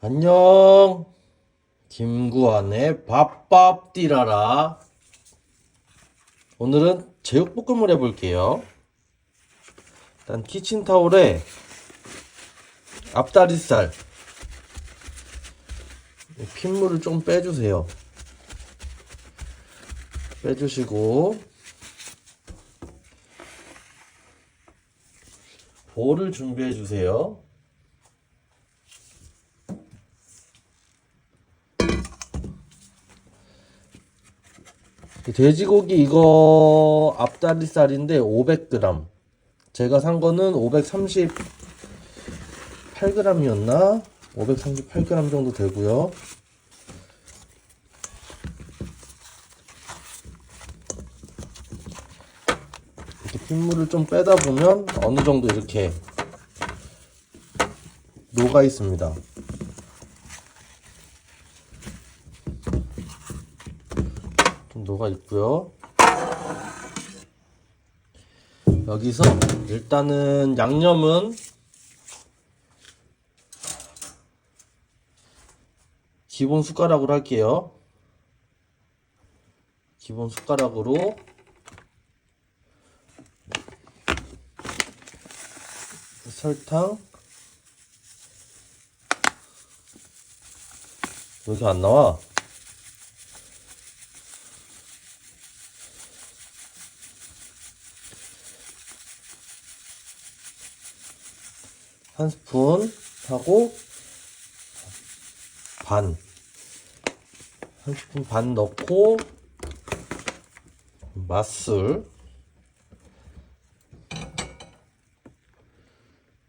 안녕. 김구한의 밥밥 띠라라. 오늘은 제육볶음을 해볼게요. 일단 키친타올에 앞다리살 핏물을 좀 빼주세요. 빼주시고 볼을 준비해주세요. 돼지고기 이거 앞다리살인데 500g. 제가 산 거는 538g이었나? 538g 정도 되고요. 이렇게 핏물을 좀 빼다 보면 어느 정도 이렇게 녹아 있습니다. 좀 녹아 있고요. 여기서 일단은 양념은 기본 숟가락으로 할게요. 기본 숟가락으로 설탕. 왜 이렇게 안 나와? 한 스푼 하고 한 스푼 반 넣고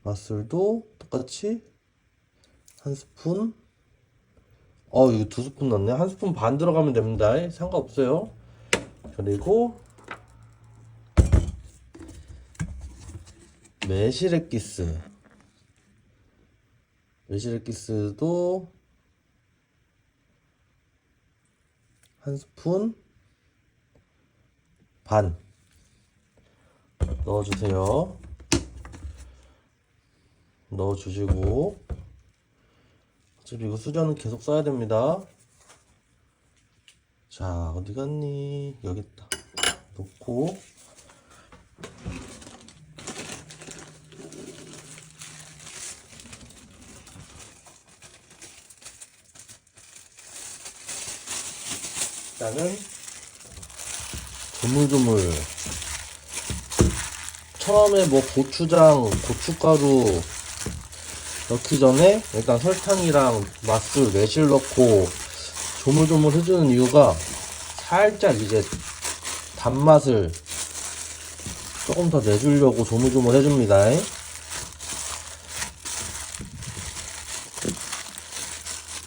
맛술도 똑같이 한 스푼. 이거 두 스푼 넣네. 한 스푼 반 들어가면 됩니다. 상관없어요. 그리고 매실액기스도 한 스푼 반 넣어주세요. 넣어주시고, 어차피 이거 수저는 계속 써야 됩니다. 자, 어디 갔니? 여기 있다. 놓고 일단은 조물조물. 처음에 뭐 고추장, 고춧가루 넣기 전에 일단 설탕이랑 맛술, 매실 넣고 조물조물 해주는 이유가 살짝 이제 단맛을 조금 더 내주려고 조물조물 해줍니다.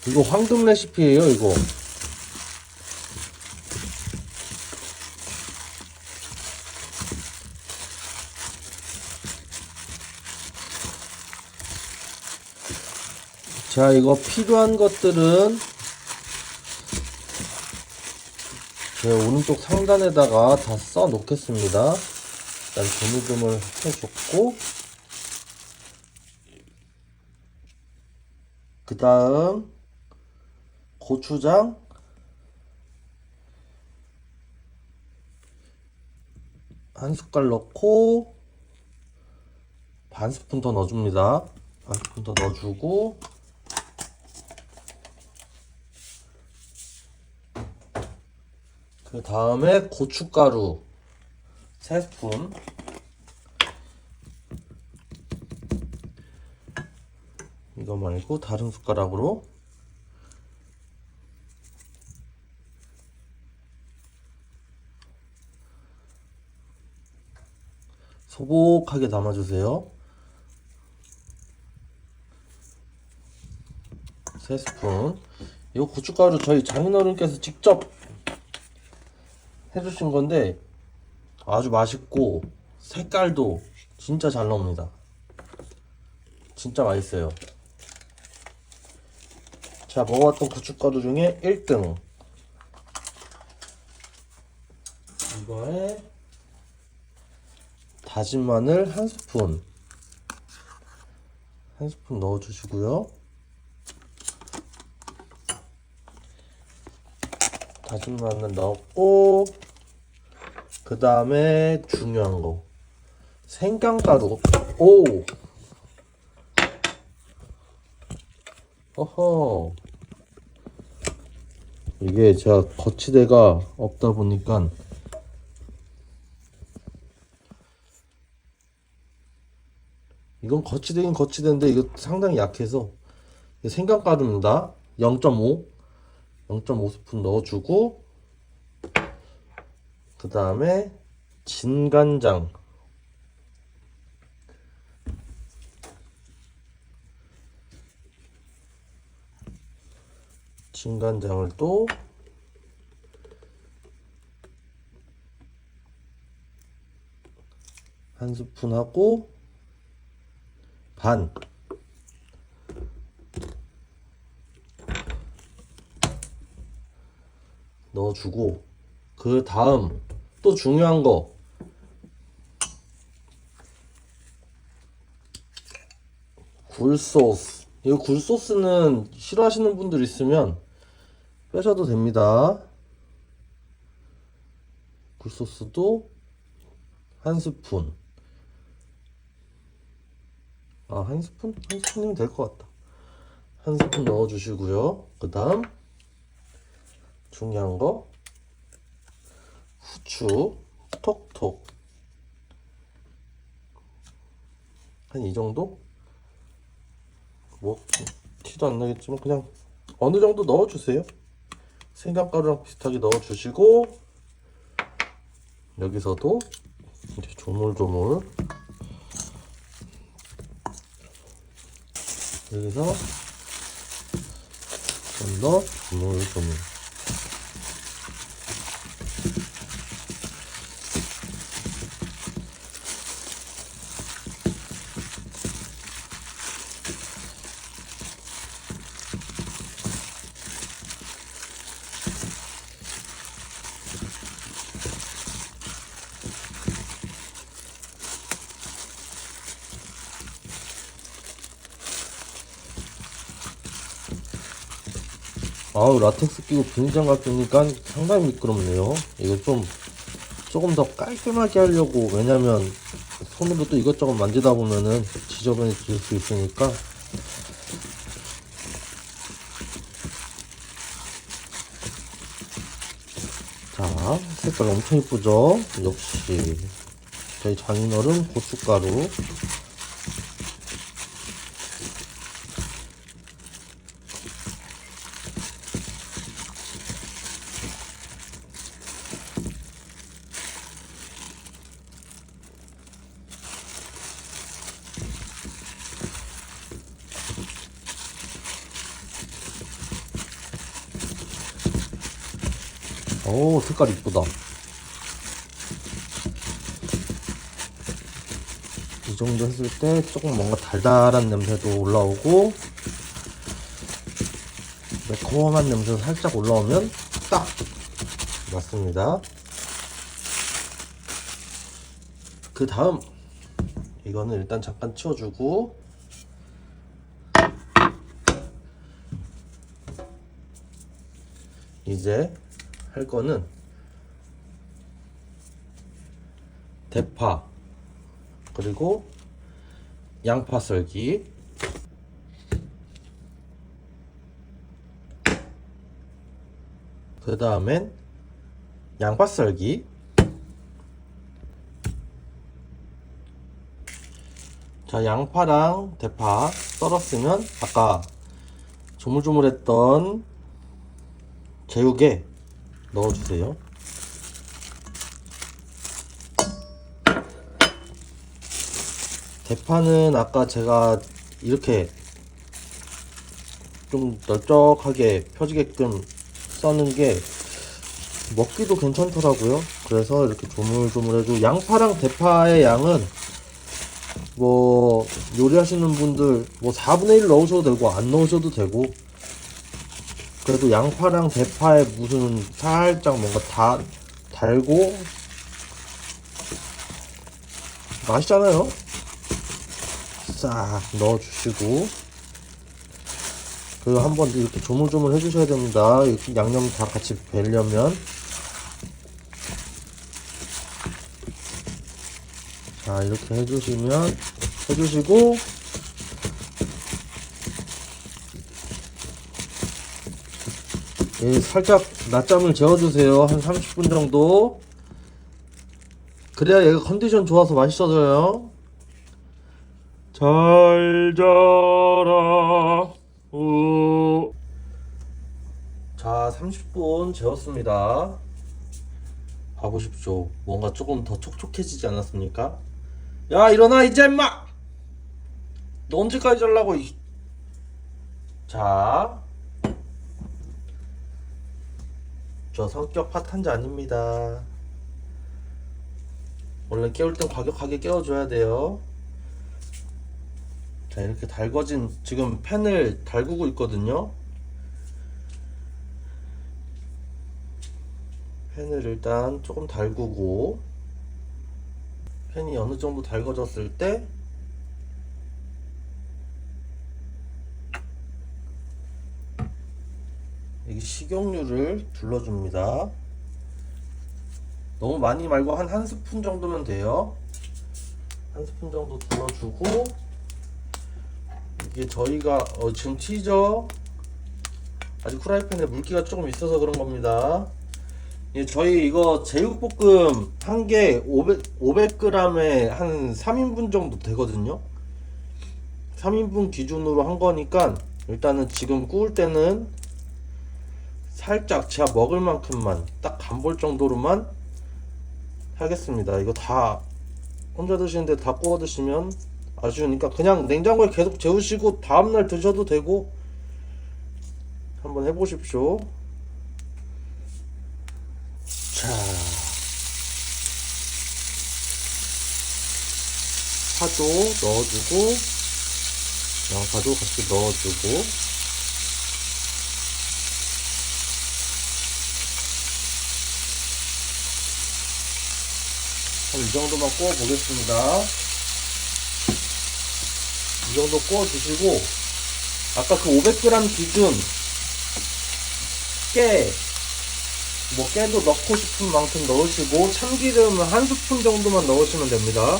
이거 황금 레시피예요, 이거. 자, 이거 필요한 것들은 제 오른쪽 상단에다가 다 써 놓겠습니다. 일단 조물조물 해줬고, 그 다음 고추장 한 숟갈 넣고 반 스푼 더 넣어줍니다. 반 스푼 더 넣어주고, 그 다음에 고춧가루 3스푼. 이거 말고 다른 숟가락으로 소복하게 담아주세요. 3스푼. 이거 고춧가루 저희 장인어른께서 직접 해주신 건데 아주 맛있고 색깔도 진짜 잘 나옵니다. 진짜 맛있어요. 자, 먹어봤던 고춧가루 중에 1등. 이거에 다진 마늘 한 스푼 넣어주시고요. 다진 마늘 넣었고, 그 다음에 중요한 거 생강가루. 오, 어허, 이게 제가 거치대가 없다 보니까 이건 거치대긴 거치대인데 이거 상당히 약해서 생강가루입니다. 0.5스푼 넣어주고, 그 다음에 진간장, 진간장을 또 한 스푼 하고 반 넣어주고, 그 다음 또 중요한 거 굴소스. 이 굴소스는 싫어하시는 분들 있으면 빼셔도 됩니다. 굴소스도 한 스푼. 한 스푼? 한 스푼이면 될 것 같다. 한 스푼 넣어주시고요. 그 다음 중요한 거 후추 톡톡 한 이 정도? 뭐 티도 안 나겠지만 그냥 어느 정도 넣어주세요. 생강가루랑 비슷하게 넣어주시고, 여기서도 이제 조물조물, 여기서 좀 더 조물조물. 아우, 라텍스 끼고 비닐장갑 끼니까 상당히 미끄럽네요. 이거 조금 더 깔끔하게 하려고. 왜냐면 손으로 또 이것저것 만지다 보면은 지저분해질 수 있으니까. 자, 색깔 엄청 이쁘죠? 역시 저희 장인어른 고춧가루. 오, 색깔 이쁘다. 이 정도 했을 때 조금 뭔가 달달한 냄새도 올라오고 매콤한 냄새도 살짝 올라오면 딱 맞습니다. 그 다음 이거는 일단 잠깐 치워주고, 이제 할 거는 대파 그리고 양파 썰기. 그 다음엔 양파 썰기. 자, 양파랑 대파 썰었으면 아까 조물조물했던 제육에 넣어주세요. 대파는 아까 제가 이렇게 좀 널쩍하게 펴지게끔 써는 게 먹기도 괜찮더라고요. 그래서 이렇게 조물조물해도, 양파랑 대파의 양은 뭐 요리하시는 분들 뭐 4분의 1 넣으셔도 되고 안 넣으셔도 되고, 그래도 양파랑 대파에 무슨 살짝 뭔가 달고 맛있잖아요. 싹 넣어주시고, 그리고 한번 이렇게 조물조물 해주셔야 됩니다. 이렇게 양념 다 같이 배려면. 자, 이렇게 해주시고, 예, 살짝 낮잠을 재워주세요. 한 30분 정도. 그래야 얘가 컨디션 좋아서 맛있어져요. 잘 자라. 자, 30분 재웠습니다. 봐보십시오. 뭔가 조금 더 촉촉해지지 않았습니까? 야, 일어나 이제 임마! 너 언제까지 자려고? 자, 저 성격 파탄자 아닙니다. 원래 깨울 땐 과격하게 깨워줘야 돼요. 자, 이렇게 달궈진, 지금 팬을 달구고 있거든요. 팬을 일단 조금 달구고, 팬이 어느 정도 달궈졌을 때 이 식용유를 둘러줍니다. 너무 많이 말고 한 스푼 정도면 돼요. 한 스푼 정도 둘러주고, 이게 저희가 지금 튀죠? 아직 후라이팬에 물기가 조금 있어서 그런 겁니다. 예, 저희 이거 제육볶음 한 개 500g에 한 3인분 정도 되거든요. 3인분 기준으로 한 거니까 일단은 지금 구울 때는 살짝 제가 먹을 만큼만 딱 간 볼 정도로만 하겠습니다. 이거 다 혼자 드시는데 다 구워 드시면 아쉬우니까 그냥 냉장고에 계속 재우시고 다음날 드셔도 되고 한번 해보십시오. 자, 파도 넣어주고, 양파도 같이 넣어주고, 한 이 정도만 구워 보겠습니다. 이 정도 구워 주시고, 아까 그 500g 기준 깨도 넣고 싶은 만큼 넣으시고, 참기름은 한 스푼 정도만 넣으시면 됩니다.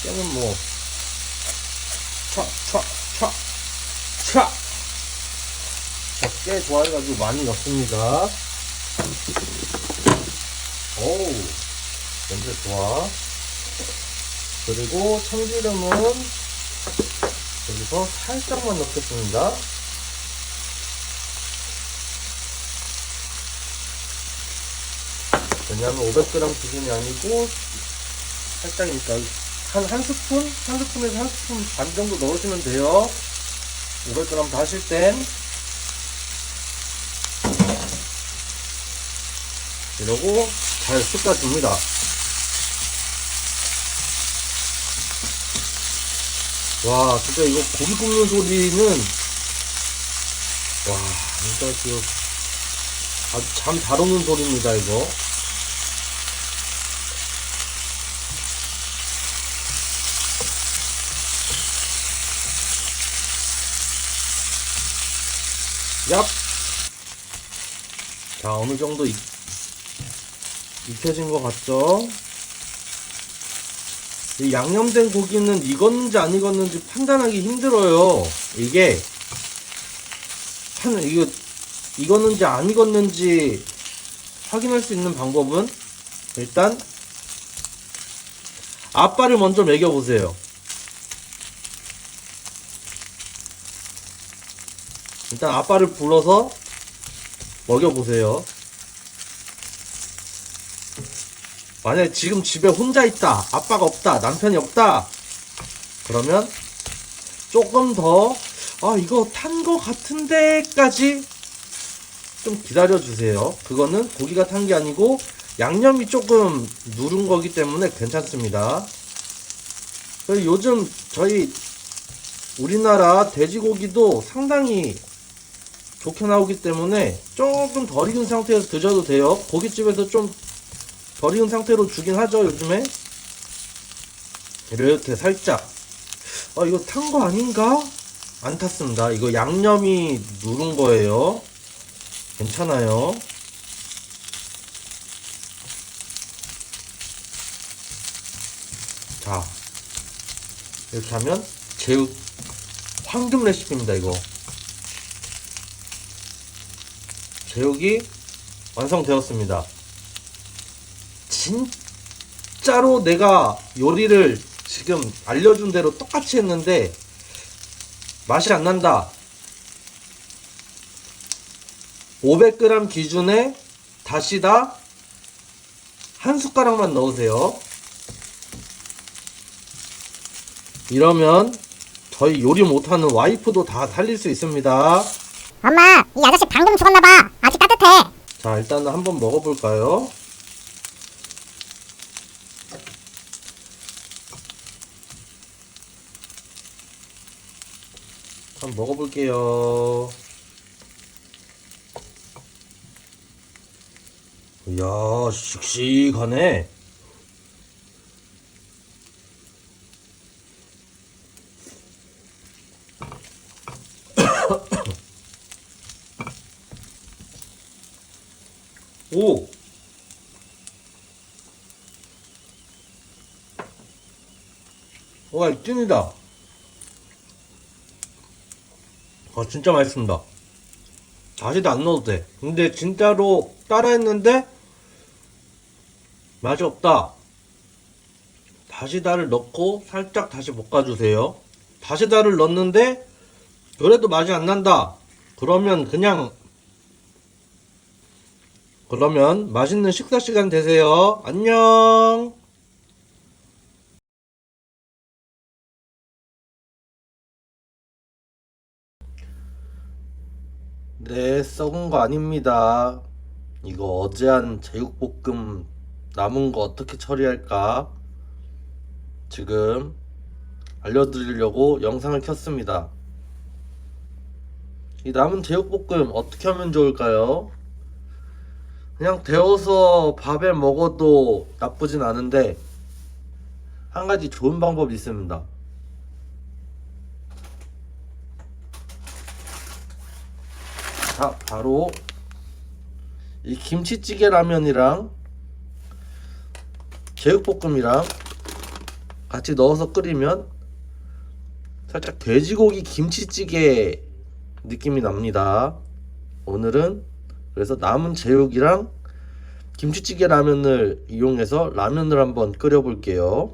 깨는 뭐 깨 좋아해가지고 많이 넣습니다. 오우, 냄새 좋아. 그리고 참기름은 여기서 살짝만 넣겠습니다. 왜냐하면 500g 기준이 아니고 살짝이니까 한 스푼? 한 스푼에서 한 스푼 반 정도 넣으시면 돼요. 500g 다 하실 땐. 이러고 잘 섞어줍니다. 와, 진짜 이거 고기 굽는 소리는, 와, 진짜 그 아주 잠 잘 오는 소리입니다, 이거. 얍! 자, 어느 정도 익혀진 것 같죠? 이 양념된 고기는 익었는지 안 익었는지 판단하기 힘들어요. 이게 이거 익었는지 안 익었는지 확인할 수 있는 방법은 일단 앞발을 먼저 먹여보세요. 일단 앞발을 불러서 먹여보세요. 만약에 지금 집에 혼자 있다, 아빠가 없다, 남편이 없다, 그러면 조금 더 이거 탄 거 같은데까지 좀 기다려주세요. 그거는 고기가 탄 게 아니고 양념이 조금 누른 거기 때문에 괜찮습니다. 그리고 요즘 저희 우리나라 돼지고기도 상당히 좋게 나오기 때문에 조금 덜 익은 상태에서 드셔도 돼요. 고깃집에서 좀 덜 익은 상태로 주긴 하죠, 요즘에. 이렇게 살짝 이거 탄 거 아닌가? 안 탔습니다. 이거 양념이 누른 거예요. 괜찮아요. 자, 이렇게 하면 제육 황금 레시피입니다. 이거 제육이 완성되었습니다. 진짜로 내가 요리를 지금 알려준 대로 똑같이 했는데 맛이 안 난다. 500g 기준에 다시다 한 숟가락만 넣으세요. 이러면 저희 요리 못하는 와이프도 다 살릴 수 있습니다. 엄마, 이 아저씨 방금 죽었나봐. 아직 따뜻해. 자, 일단은 한번 먹어볼까요? 한번 먹어볼게요. 이야, 씩씩하네. 오! 와, 찐이다. 진짜 맛있습니다. 다시도 안 넣어도 돼. 근데 진짜로 따라했는데 맛이 없다. 다시다를 넣고 살짝 다시 볶아주세요. 다시다를 넣었는데 그래도 맛이 안 난다. 그러면 맛있는 식사 시간 되세요. 안녕. 네, 썩은 거 아닙니다. 이거 어제 한 제육볶음 남은 거 어떻게 처리할까? 지금 알려드리려고 영상을 켰습니다. 이 남은 제육볶음 어떻게 하면 좋을까요? 그냥 데워서 밥에 먹어도 나쁘진 않은데 한 가지 좋은 방법이 있습니다. 자, 바로 이 김치찌개 라면이랑 제육볶음이랑 같이 넣어서 끓이면 살짝 돼지고기 김치찌개 느낌이 납니다. 오늘은 그래서 남은 제육이랑 김치찌개 라면을 이용해서 라면을 한번 끓여 볼게요.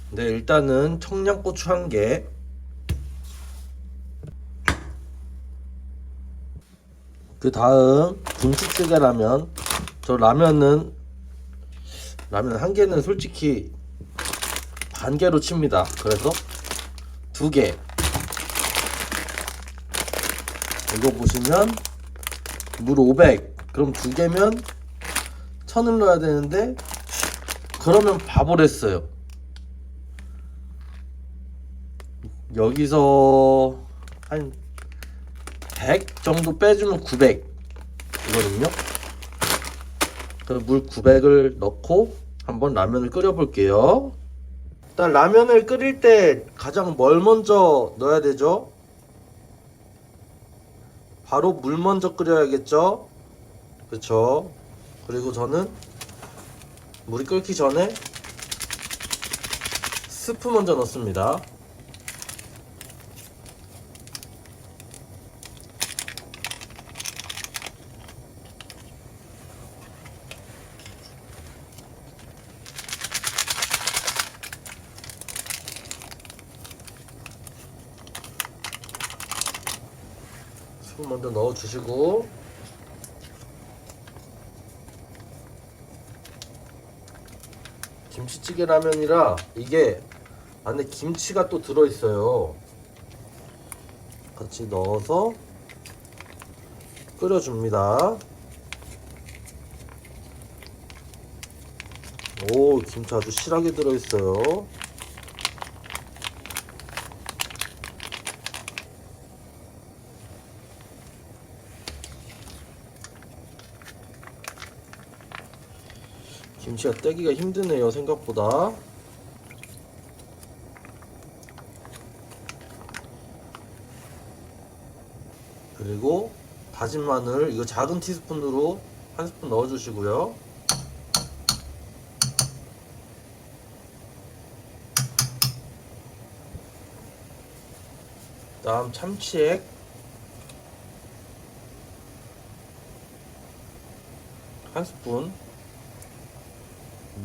네, 일단은 청양고추 1개, 그 다음 김치찌개 라면. 저 라면 1개는 솔직히 반 개로 칩니다. 그래서 2개. 이거 보시면 물 500. 그럼 2개면 1000을 넣어야 되는데 그러면 바보를 했어요. 여기서 한 100 정도 빼주면 900 이거든요. 그럼 물 900을 넣고 한번 라면을 끓여 볼게요. 일단 라면을 끓일 때 가장 뭘 먼저 넣어야 되죠? 바로 물 먼저 끓여야겠죠? 그쵸? 그리고 저는 물이 끓기 전에 스프 먼저 넣습니다. 스프 먼저 넣어주시고, 김치찌개 라면이라 이게 안에 김치가 또 들어있어요. 같이 넣어서 끓여줍니다. 오, 김치 아주 실하게 들어있어요. 김치가 떼기가 힘드네요, 생각보다. 그리고 다진 마늘, 이거 작은 티스푼으로 한 스푼 넣어주시고요. 다음 참치액 한 스푼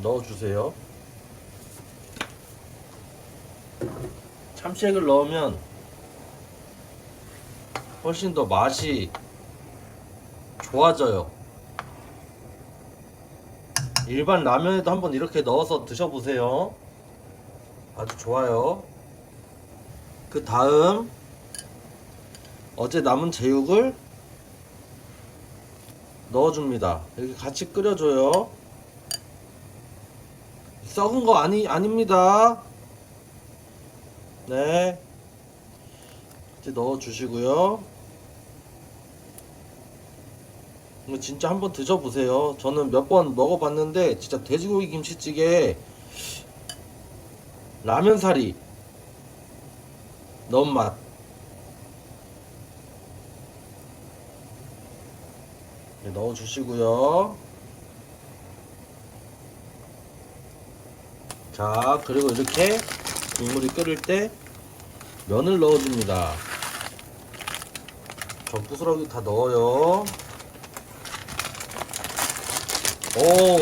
넣어주세요. 참치액을 넣으면 훨씬 더 맛이 좋아져요. 일반 라면에도 한번 이렇게 넣어서 드셔보세요. 아주 좋아요. 그 다음 어제 남은 제육을 넣어줍니다. 이렇게 같이 끓여줘요. 썩은 거 아닙니다. 네. 이제 넣어주시고요. 이거 진짜 한번 드셔보세요. 저는 몇 번 먹어봤는데 진짜 돼지고기 김치찌개에 라면사리 넣은 맛. 네, 넣어주시고요. 자, 그리고 이렇게 국물이 끓을 때 면을 넣어줍니다. 전 부스러기 다 넣어요. 오,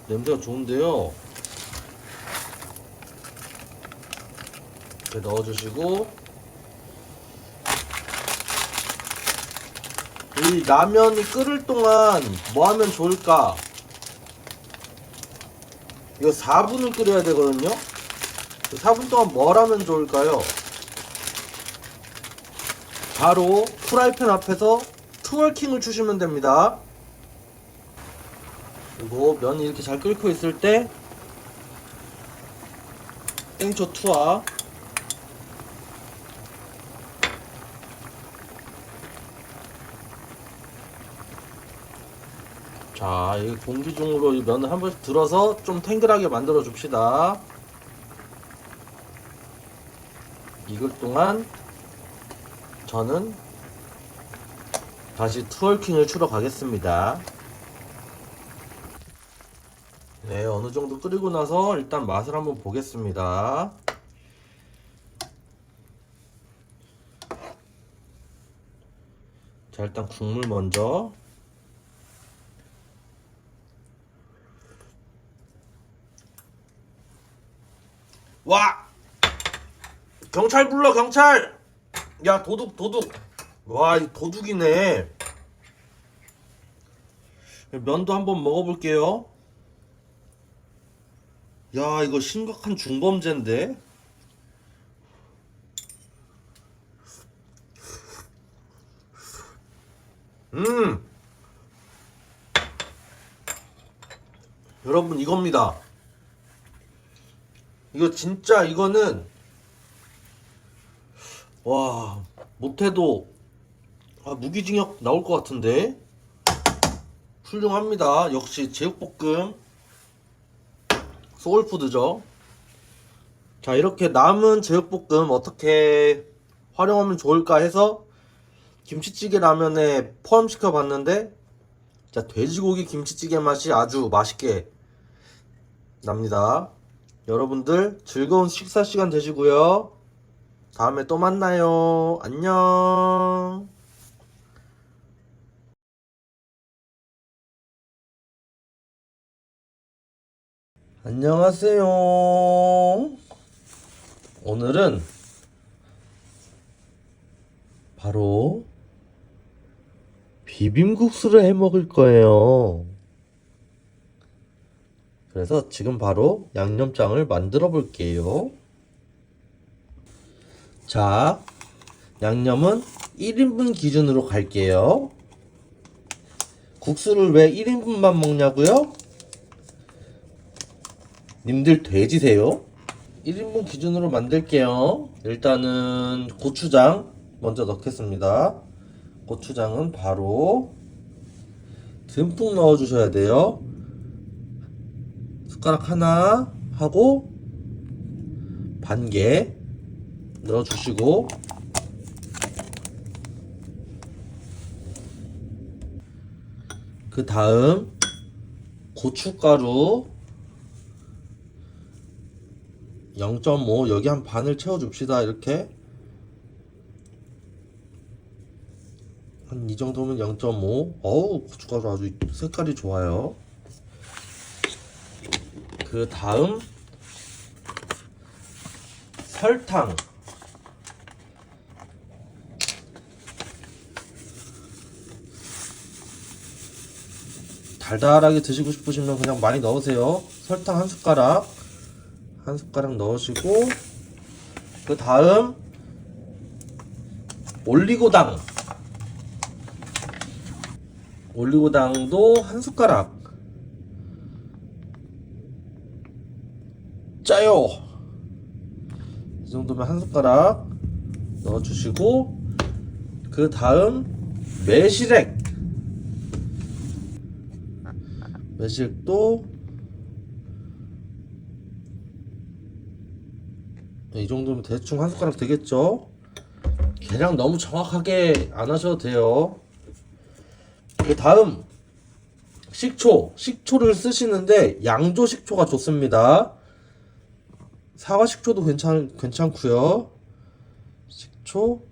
냄새가 좋은데요. 이렇게 넣어주시고, 이 라면이 끓을 동안 뭐 하면 좋을까? 이거 4분을 끓여야 되거든요. 4분 동안 뭘 하면 좋을까요? 바로 프라이팬 앞에서 트월킹을 추시면 됩니다. 그리고 면이 이렇게 잘 끓고 있을 때 땡초 투하, 자, 이 공기 중으로 이 면을 한 번씩 들어서 좀 탱글하게 만들어 줍시다. 익을 동안 저는 다시 트월킹을 추러 가겠습니다. 네, 어느 정도 끓이고 나서 일단 맛을 한번 보겠습니다. 자, 일단 국물 먼저. 와! 경찰 불러, 경찰! 야, 도둑, 도둑! 와, 이 도둑이네. 면도 한번 먹어볼게요. 야, 이거 심각한 중범죄인데? 여러분, 이겁니다. 이거 진짜, 이거는, 와, 못해도, 무기징역 나올 것 같은데? 훌륭합니다. 역시 제육볶음. 소울푸드죠. 자, 이렇게 남은 제육볶음 어떻게 활용하면 좋을까 해서 김치찌개 라면에 포함시켜 봤는데, 자, 돼지고기 김치찌개 맛이 아주 맛있게 납니다. 여러분들 즐거운 식사 시간 되시고요. 다음에 또 만나요. 안녕. 안녕하세요. 오늘은 바로 비빔국수를 해 먹을 거예요. 그래서 지금 바로 양념장을 만들어 볼게요. 자, 양념은 1인분 기준으로 갈게요. 국수를 왜 1인분만 먹냐고요? 님들 돼지세요? 1인분 기준으로 만들게요. 일단은 고추장 먼저 넣겠습니다. 고추장은 바로 듬뿍 넣어주셔야 돼요. 숟가락 하나 하고 반 개 넣어주시고, 그 다음 고춧가루 0.5, 여기 한 반을 채워줍시다. 이렇게 한 이 정도면 0.5. 어우, 고춧가루 아주 색깔이 좋아요. 그 다음 설탕 달달하게 드시고 싶으시면 그냥 많이 넣으세요. 설탕 한 숟가락 넣으시고, 그 다음 올리고당도 한 숟가락. 짜요. 이 정도면 한 숟가락 넣어주시고, 그 다음 매실액도 이 정도면 대충 한 숟가락 되겠죠? 계량 너무 정확하게 안 하셔도 돼요. 그 다음 식초를 쓰시는데 양조 식초가 좋습니다. 사과 식초도 괜찮고요. 식초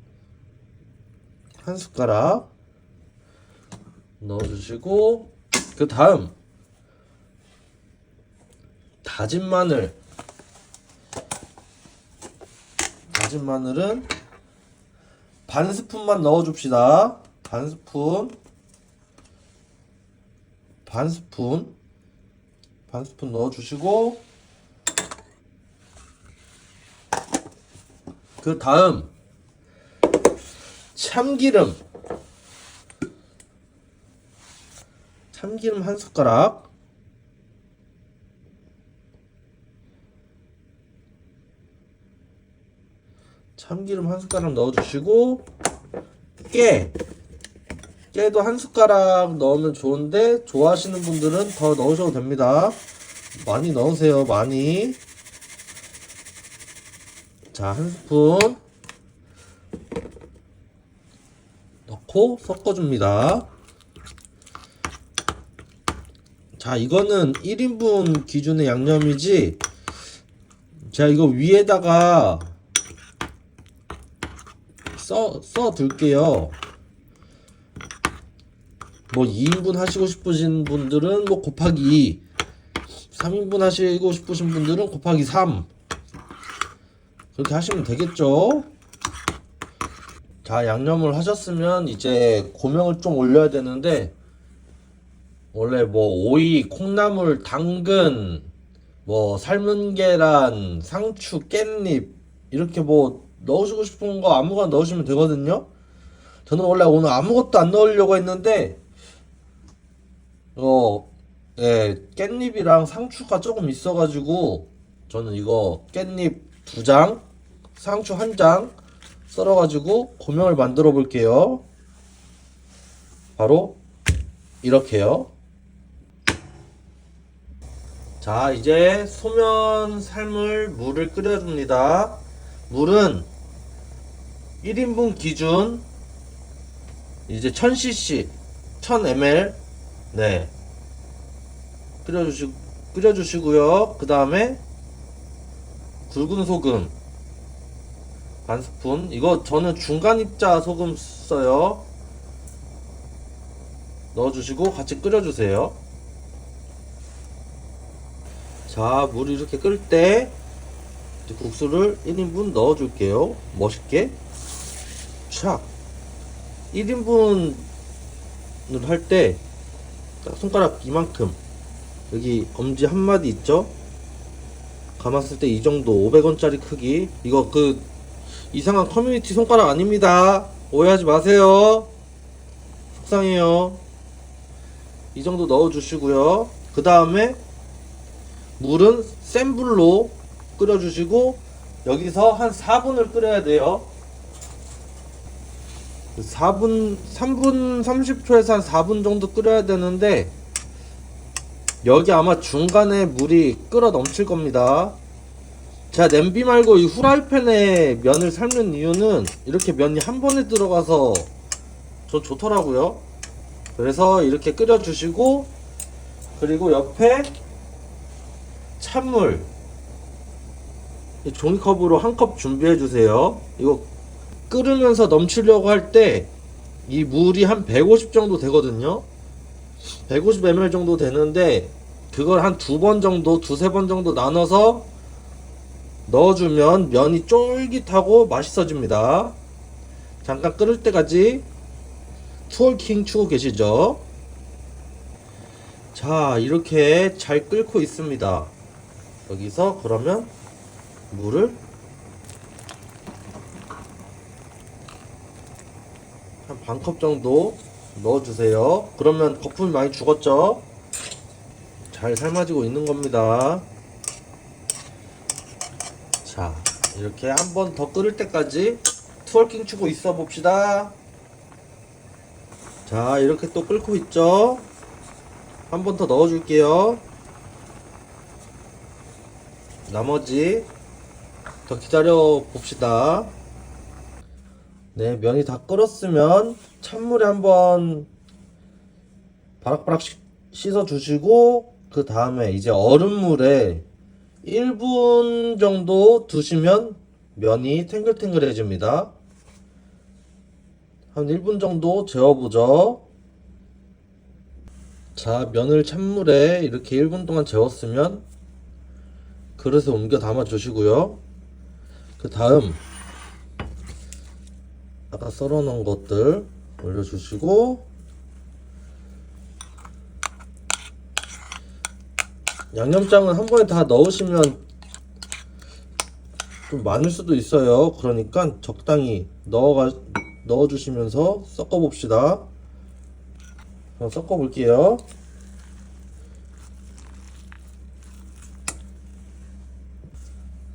한 숟가락 넣어주시고, 그 다음 다진 마늘은 반 스푼만 넣어줍시다. 반 스푼 넣어주시고, 그 다음 참기름 한 숟가락, 넣어주시고, 깨도 한 숟가락 넣으면 좋은데 좋아하시는 분들은 더 넣으셔도 됩니다. 많이 넣으세요. 많이. 자, 한 스푼 넣고 섞어줍니다. 자, 이거는 1인분 기준의 양념이지, 제가 이거 위에다가 써 둘게요. 뭐 2인분 하시고 싶으신 분들은 뭐 곱하기 2, 3인분 하시고 싶으신 분들은 곱하기 3, 그렇게 하시면 되겠죠. 자, 양념을 하셨으면 이제 고명을 좀 올려야 되는데, 원래 뭐 오이, 콩나물, 당근, 뭐 삶은 계란, 상추, 깻잎 이렇게 뭐 넣으시고 싶은 거 아무거나 넣으시면 되거든요. 저는 원래 오늘 아무것도 안 넣으려고 했는데 깻잎이랑 상추가 조금 있어가지고 저는 이거 깻잎 2장, 상추 1장 썰어가지고 고명을 만들어 볼게요. 바로 이렇게요. 자, 이제 소면 삶을 물을 끓여줍니다. 물은 1인분 기준 이제 1000cc 1000ml 네 끓여주시고요. 그 다음에 굵은 소금 반 스푼, 이거 저는 중간 입자 소금 써요. 넣어주시고 같이 끓여주세요. 자, 물이 이렇게 끓을 때 국수를 1인분 넣어줄게요. 멋있게 촥. 1인분을 할 때 손가락 이만큼, 여기 엄지 한 마디 있죠? 감았을 때 이 정도, 500원짜리 크기. 이거 그 이상한 커뮤니티 손가락 아닙니다. 오해하지 마세요. 속상해요. 이 정도 넣어주시고요. 그 다음에 물은 센 불로 끓여주시고, 여기서 한 4분을 끓여야 돼요. 3분 30초에서 한 4분 정도 끓여야 되는데, 여기 아마 중간에 물이 끓어 넘칠 겁니다. 제가 냄비 말고 이 후라이팬에 면을 삶는 이유는 이렇게 면이 한 번에 들어가서 저 좋더라고요. 그래서 이렇게 끓여 주시고, 그리고 옆에 찬물 이 종이컵으로 한 컵 준비해 주세요. 이거 끓으면서 넘치려고 할 때 이 물이 한 150 정도 되거든요. 150ml 정도 되는데 그걸 한 두 번 정도, 두세 번 정도 나눠서 넣어주면 면이 쫄깃하고 맛있어집니다. 잠깐 끓을 때까지 투어킹 추고 계시죠? 자, 이렇게 잘 끓고 있습니다. 여기서 그러면 물을 한 반 컵 정도 넣어주세요. 그러면 거품이 많이 죽었죠? 잘 삶아지고 있는 겁니다. 자, 이렇게 한 번 더 끓을 때까지 투어킹 추고 있어 봅시다. 자, 이렇게 또 끓고 있죠? 한 번 더 넣어줄게요. 나머지 더 기다려 봅시다. 네, 면이 다 끓었으면 찬물에 한번 바락바락 씻어 주시고, 그 다음에 이제 얼음물에 1분 정도 두시면 면이 탱글탱글해집니다. 한 1분 정도 재워보죠. 자, 면을 찬물에 이렇게 1분 동안 재웠으면 그릇에 옮겨 담아 주시고요. 그 다음 아까 썰어 놓은 것들 올려주시고, 양념장은 한 번에 다 넣으시면 좀 많을 수도 있어요. 그러니까 적당히 넣어주시면서 섞어 봅시다. 한번 섞어 볼게요.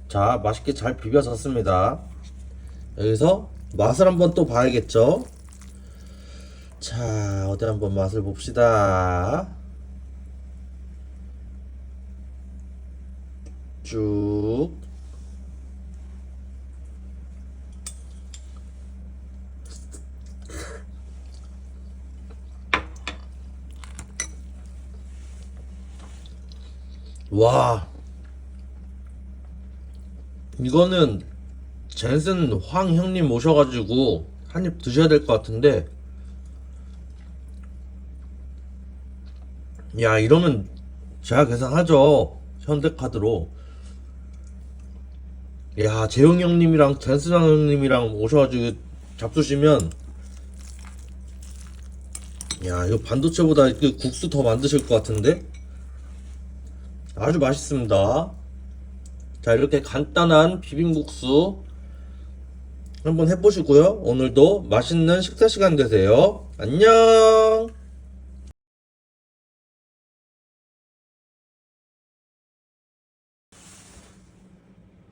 자, 맛있게 잘 비벼졌습니다. 여기서 맛을 한번 또 봐야겠죠. 자, 어디 한번 맛을 봅시다. 쭉. 와, 이거는 젠슨 황 형님 오셔가지고 한입 드셔야 될 것 같은데, 야, 이러면 제가 계산하죠. 현대카드로. 야, 재용 형님이랑 젠슨 황 형님이랑 오셔가지고 잡수시면, 야, 이거 반도체보다 그 국수 더 만드실 것 같은데? 아주 맛있습니다. 자, 이렇게 간단한 비빔국수 한번 해보시고요. 오늘도 맛있는 식사 시간 되세요. 안녕!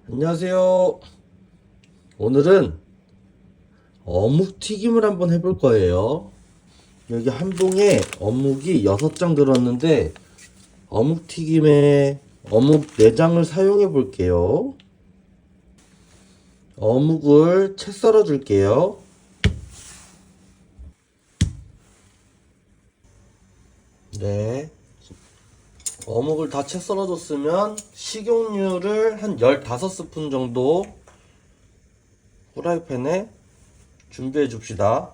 안녕하세요. 오늘은 어묵튀김을 한번 해볼 거예요. 여기 한 봉에 어묵이 6장 들었는데, 어묵튀김에 어묵 내장을 사용해 볼게요. 어묵을 채 썰어 줄게요. 네. 어묵을 다 채 썰어 줬으면 식용유를 한 15스푼 정도 후라이팬에 준비해 줍시다.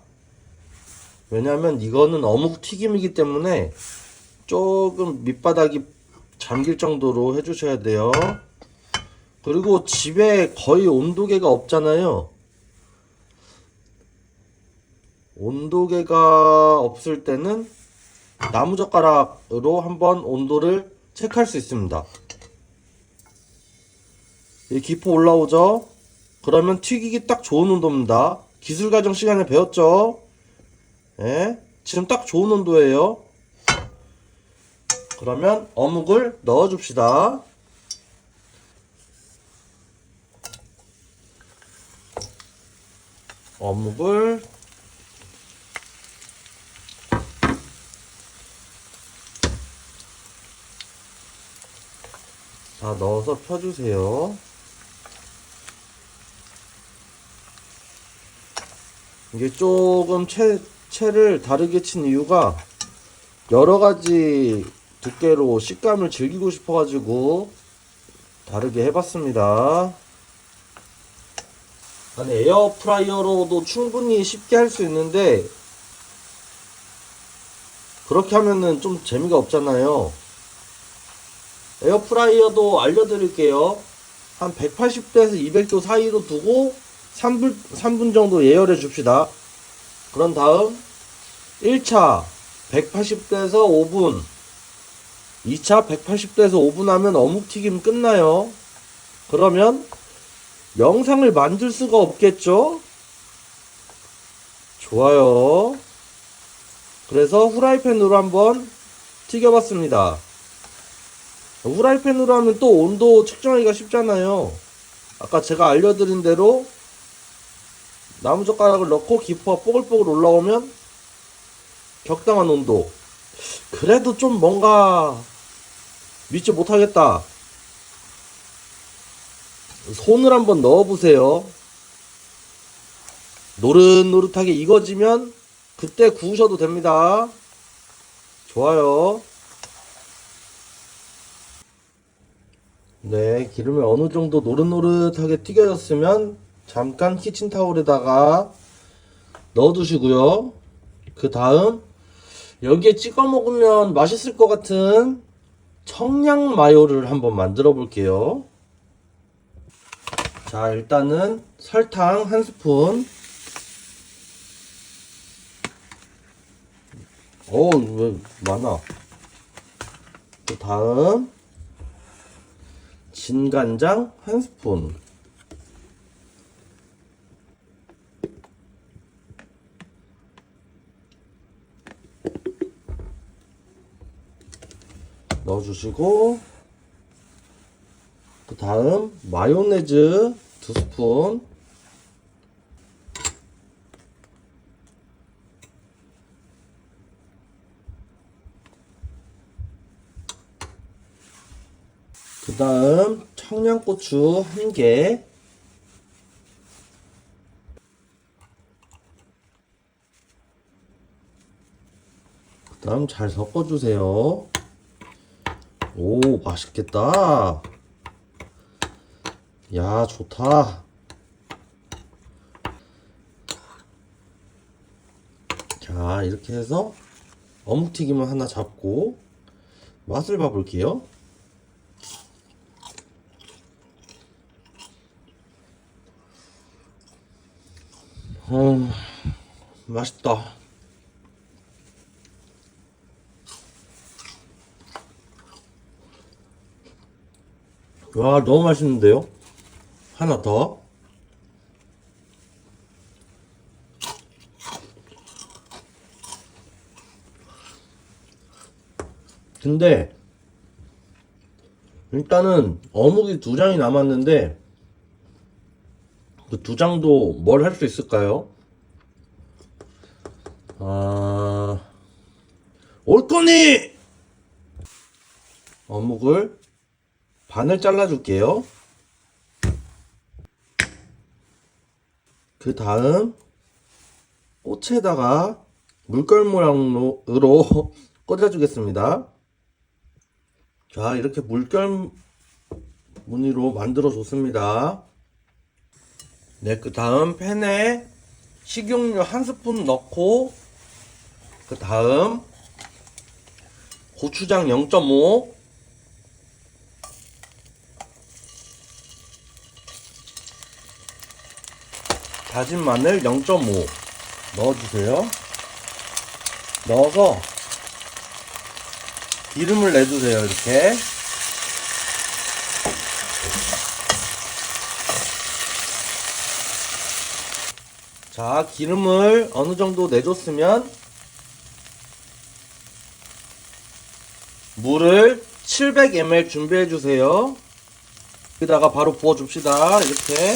왜냐면 이거는 어묵 튀김이기 때문에 조금 밑바닥이 잠길 정도로 해주셔야 돼요. 그리고 집에 거의 온도계가 없잖아요. 온도계가 없을 때는 나무젓가락으로 한번 온도를 체크할 수 있습니다. 이 기포 올라오죠? 그러면 튀기기 딱 좋은 온도입니다. 기술과정 시간에 배웠죠? 예? 지금 딱 좋은 온도예요. 그러면 어묵을 넣어줍시다. 어묵을 다 넣어서 펴주세요. 이게 조금 채를 다르게 친 이유가 여러가지 두께로 식감을 즐기고 싶어가지고 다르게 해봤습니다. 아니, 에어프라이어로도 충분히 쉽게 할 수 있는데 그렇게 하면은 좀 재미가 없잖아요. 에어프라이어도 알려드릴게요. 한 180도에서 200도 사이로 두고 3분 정도 예열해 줍시다. 그런 다음 1차 180도에서 5분, 2차 180도에서 5분 하면 어묵튀김 끝나요. 그러면 영상을 만들 수가 없겠죠? 좋아요. 그래서 후라이팬으로 한번 튀겨봤습니다. 후라이팬으로 하면 또 온도 측정하기가 쉽잖아요. 아까 제가 알려드린 대로 나무젓가락을 넣고 기포가 뽀글뽀글 올라오면 적당한 온도. 그래도 좀 뭔가 믿지 못하겠다. 손을 한번 넣어보세요. 노릇노릇하게 익어지면 그때 구우셔도 됩니다. 좋아요. 네, 기름이 어느 정도 노릇노릇하게 튀겨졌으면 잠깐 키친타올에다가 넣어두시고요. 그 다음 여기에 찍어 먹으면 맛있을 것 같은 청양 마요를 한번 만들어 볼게요. 자, 일단은 설탕 1스푼. 왜 많아. 그 다음 진간장 1스푼. 넣어주시고, 그 다음 마요네즈 2스푼. 그 다음 청양고추 1개. 그 다음 잘 섞어주세요. 오, 맛있겠다. 야, 좋다. 자, 이렇게 해서 어묵튀김을 하나 잡고 맛을 봐볼게요. 맛있다. 와, 너무 맛있는데요? 하나 더. 근데 일단은 어묵이 2장이 남았는데 그 2장도 뭘 할 수 있을까요? 올 거니! 어묵을 반을 잘라줄게요. 그 다음 꼬치에다가 물결 모양으로 꽂아주겠습니다. 자, 이렇게 물결 무늬로 만들어 줬습니다. 네, 그 다음 팬에 식용유 1스푼 넣고, 그 다음 고추장 0.5, 다진 마늘 0.5 넣어주세요. 넣어서 기름을 내주세요. 이렇게. 자, 기름을 어느 정도 내줬으면 물을 700ml 준비해 주세요. 여기다가 바로 부어 줍시다. 이렇게.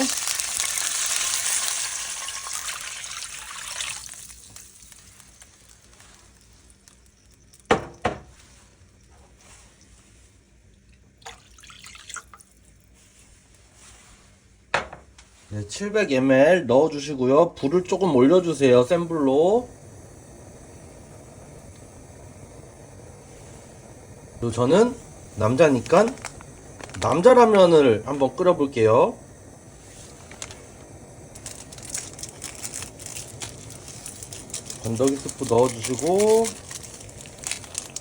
네, 700ml 넣어주시고요. 불을 조금 올려주세요. 센 불로. 그리고 저는 남자니까 남자라면을 한번 끓여볼게요. 건더기 스프 넣어주시고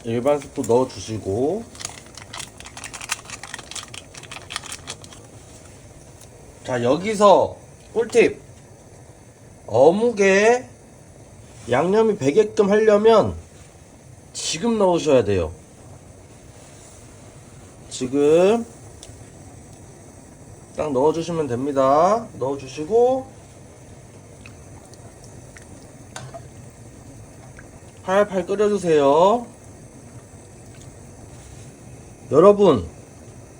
일반 스프 넣어주시고 자, 여기서 꿀팁! 어묵에 양념이 배게끔 하려면 지금 넣으셔야 돼요. 지금 딱 넣어주시면 됩니다. 넣어주시고 팔팔 끓여주세요. 여러분,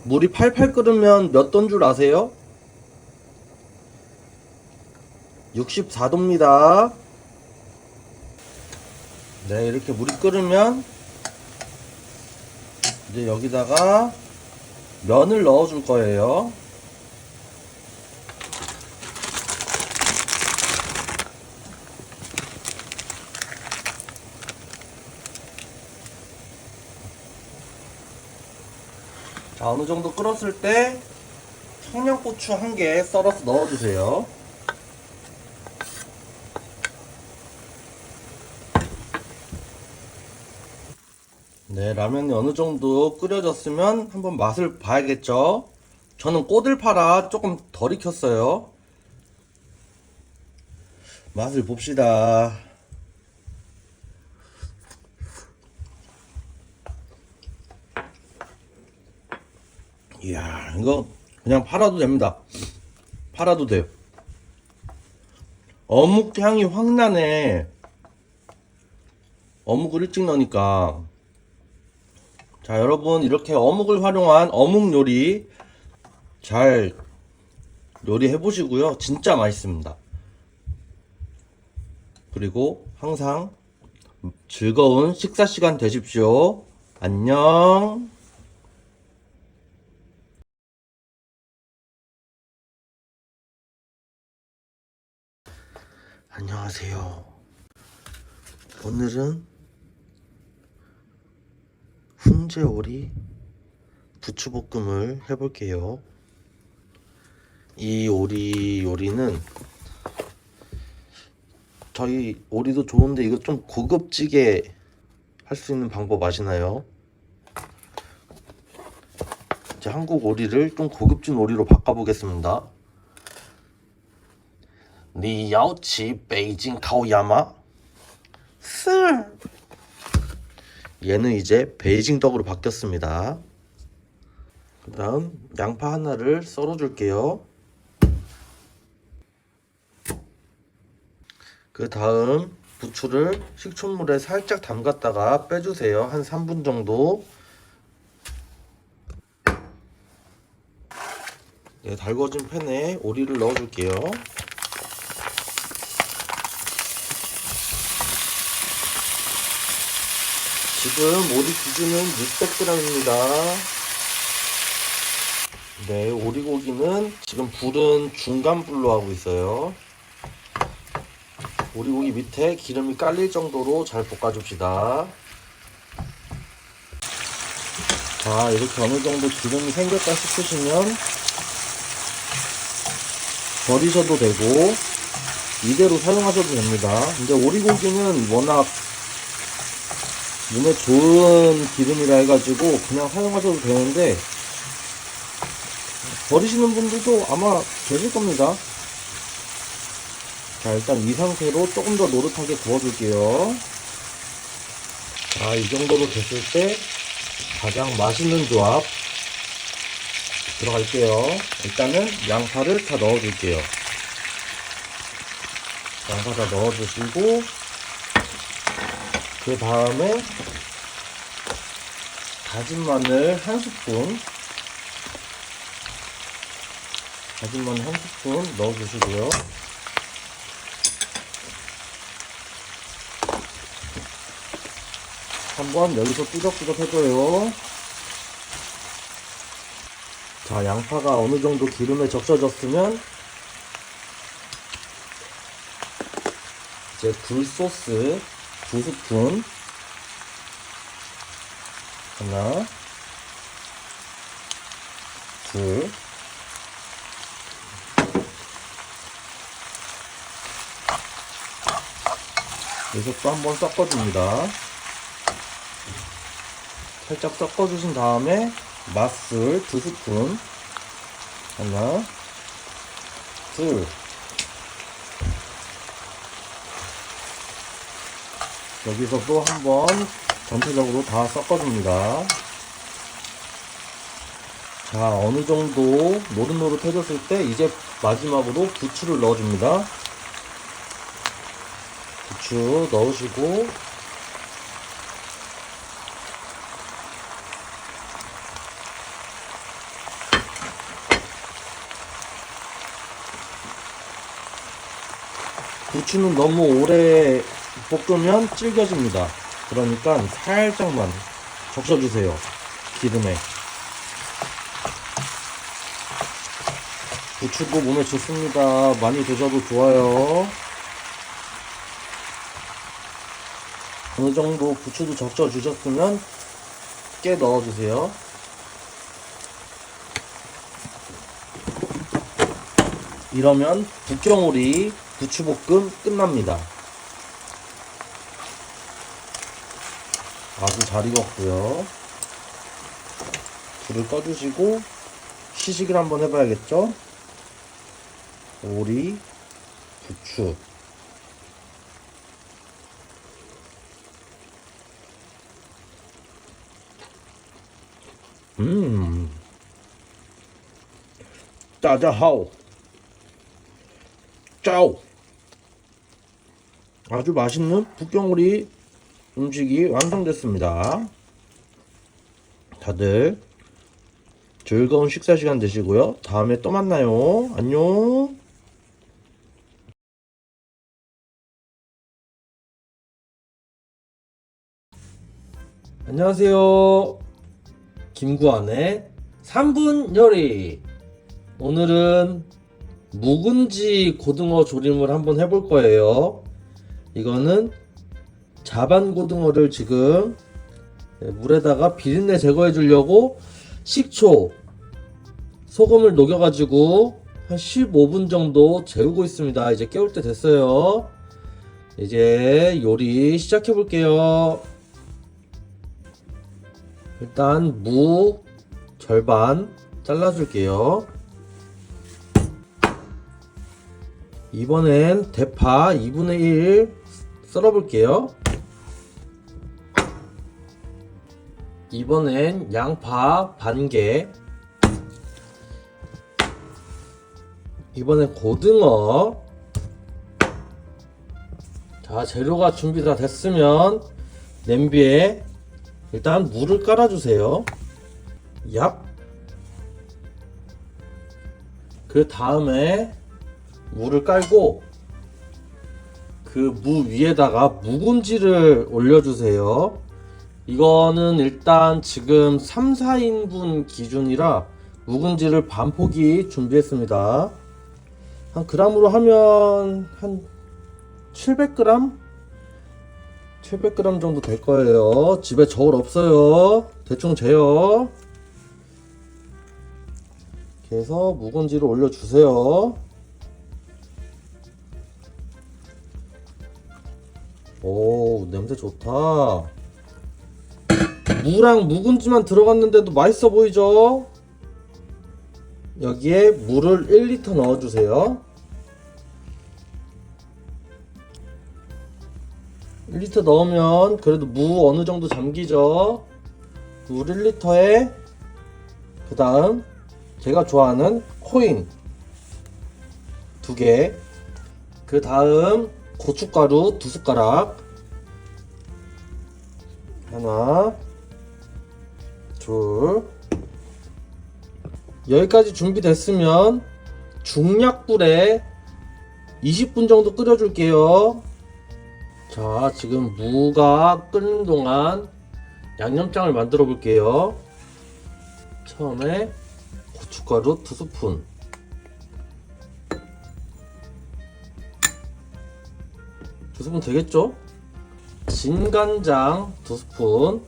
물이 팔팔 끓으면 몇 도인 줄 아세요? 64도입니다. 네, 이렇게 물이 끓으면 이제 여기다가 면을 넣어 줄 거예요. 자, 어느 정도 끓었을 때 청양고추 1개 썰어서 넣어 주세요. 네, 라면이 어느 정도 끓여졌으면 한번 맛을 봐야겠죠. 저는 꼬들 팔아 조금 덜 익혔어요. 맛을 봅시다. 이야, 이거 그냥 팔아도 됩니다. 팔아도 돼요. 어묵 향이 확 나네. 어묵을 일찍 넣으니까. 자, 여러분, 이렇게 어묵을 활용한 어묵 요리 잘 요리해 보시고요. 진짜 맛있습니다. 그리고 항상 즐거운 식사 시간 되십시오. 안녕. 안녕하세요. 오늘은 훈제오리 부추볶음을 해볼게요. 이 오리 요리는 저희 오리도 좋은데 이거 좀 고급지게 할 수 있는 방법 아시나요? 이제 한국 오리를 좀 고급진 오리로 바꿔보겠습니다. 니야오치 베이징 가오야마 쓰 얘는 이제 베이징 덕으로 바뀌었습니다. 그 다음 양파 하나를 썰어 줄게요. 그 다음 부추를 식초물에 살짝 담갔다가 빼주세요. 한 3분 정도. 네, 달궈진 팬에 오리를 넣어 줄게요. 지금 오리 기준은 600g입니다. 네, 오리고기는 지금 불은 중간 불로 하고 있어요. 오리고기 밑에 기름이 깔릴 정도로 잘 볶아줍시다. 자, 이렇게 어느 정도 기름이 생겼다 싶으시면 버리셔도 되고 이대로 사용하셔도 됩니다. 근데 오리고기는 워낙 몸에 좋은 기름이라 해가지고 그냥 사용하셔도 되는데 버리시는 분들도 아마 계실 겁니다. 자, 일단 이 상태로 조금 더 노릇하게 구워줄게요. 자, 이 정도로 됐을 때 가장 맛있는 조합 들어갈게요. 일단은 양파를 다 넣어줄게요. 양파 다 넣어주시고 그 다음에 다진 마늘 1스푼 다진 마늘 1스푼 넣어주시고요. 한번 여기서 꾸덕꾸덕 해줘요. 자, 양파가 어느 정도 기름에 적셔졌으면 이제 굴소스 2스푼. 하나, 둘, 그래서 또 한번 섞어줍니다. 살짝 섞어주신 다음에 맛술 2스푼. 하나, 둘. 여기서 또 한번 전체적으로 다 섞어줍니다. 자, 어느 정도 노릇노릇해졌을 때 이제 마지막으로 부추를 넣어줍니다. 부추 넣으시고 부추는 너무 오래 볶으면 질겨집니다. 그러니까 살짝만 적셔주세요. 기름에. 부추도 몸에 좋습니다. 많이 드셔도 좋아요. 어느 정도 부추도 적셔 주셨으면 깨 넣어주세요. 이러면 북경오리 부추볶음 끝납니다. 아주 잘 익었고요. 불을 꺼주시고 시식을 한번 해봐야겠죠? 오리, 부추. 짜자하오. 짜오. 아주 맛있는 북경오리 음식이 완성됐습니다. 다들 즐거운 식사 시간 되시고요. 다음에 또 만나요. 안녕. 안녕하세요. 김구한의 3분 요리. 오늘은 묵은지 고등어 조림을 한번 해볼 거예요. 이거는 자반 고등어를 지금 물에다가 비린내 제거해 주려고 식초, 소금을 녹여가지고 한 15분 정도 재우고 있습니다. 이제 깨울 때 됐어요. 이제 요리 시작해 볼게요. 일단 무 절반 잘라줄게요. 이번엔 대파 2분의 1 썰어볼게요. 이번엔 양파 반개. 이번엔 고등어. 자, 재료가 준비 다 됐으면 냄비에 일단 물을 깔아주세요. 얍. 그 다음에 물을 깔고 그 무 위에다가 묵은지를 올려주세요. 이거는 일단 지금 3, 4인분 기준이라 묵은지를 반 포기 준비했습니다. 한 그램으로 하면 한 700g? 700g 정도 될 거예요. 집에 저울 없어요. 대충 재요. 이렇게 해서 묵은지를 올려주세요. 오, 냄새 좋다. 무랑 묵은지만 들어갔는데도 맛있어 보이죠? 여기에 물을 1리터 넣어주세요. 1리터 넣으면 그래도 무 어느 정도 잠기죠? 물 1리터에 그 다음 제가 좋아하는 코인 2개, 그 다음 고춧가루 2숟가락, 하나, 둘. 여기까지 준비됐으면 중약불에 20분 정도 끓여줄게요. 자, 지금 무가 끓는 동안 양념장을 만들어 볼게요. 처음에 고춧가루 2스푼, 2스푼 되겠죠? 진간장 2스푼,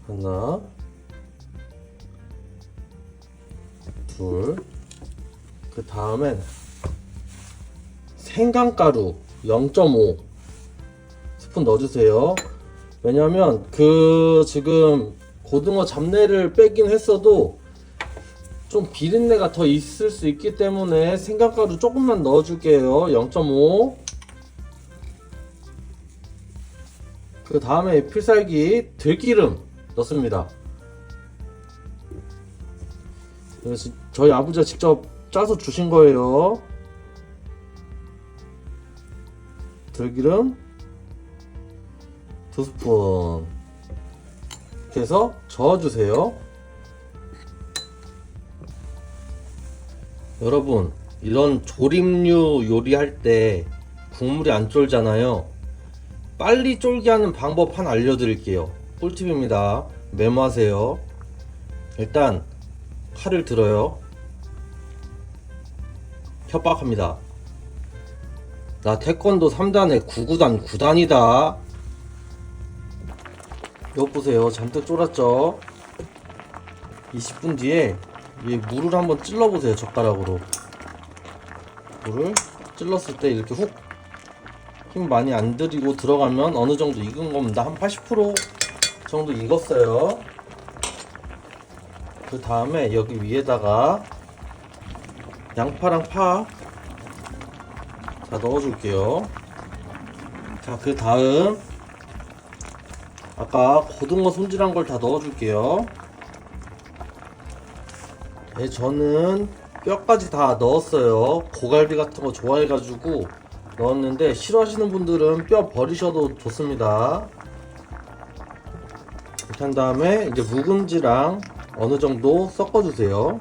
하나, 둘, 그 다음엔 생강가루 0.5 스푼 넣어주세요. 왜냐면 지금 고등어 잡내를 빼긴 했어도 좀 비린내가 더 있을 수 있기 때문에 생강가루 조금만 넣어줄게요. 0.5. 그 다음에 필살기 들기름 넣습니다. 그래서 저희 아버지가 직접 짜서 주신 거예요. 들기름 2스푼 이렇게 해서 저어주세요. 여러분, 이런 조림류 요리할 때 국물이 안 쫄잖아요. 빨리 쫄게 하는 방법 하나 알려드릴게요. 꿀팁입니다. 메모하세요. 일단 칼을 들어요. 협박합니다. 나 태권도 3단에 9구단 9단이다. 이거 보세요. 잔뜩 쫄았죠? 20분 뒤에 이 물을 한번 찔러보세요. 젓가락으로 물을 찔렀을 때 이렇게 훅 힘 많이 안 들이고 들어가면 어느 정도 익은 겁니다. 한 80% 정도 익었어요. 그 다음에 여기 위에다가 양파랑 파 다 넣어줄게요. 자, 그 다음 아까 고등어 손질한 걸 다 넣어줄게요. 네, 저는 뼈까지 다 넣었어요. 고갈비 같은 거 좋아해가지고 넣었는데 싫어하시는 분들은 뼈 버리셔도 좋습니다. 이렇게 한 다음에 이제 묵은지랑 어느 정도 섞어주세요.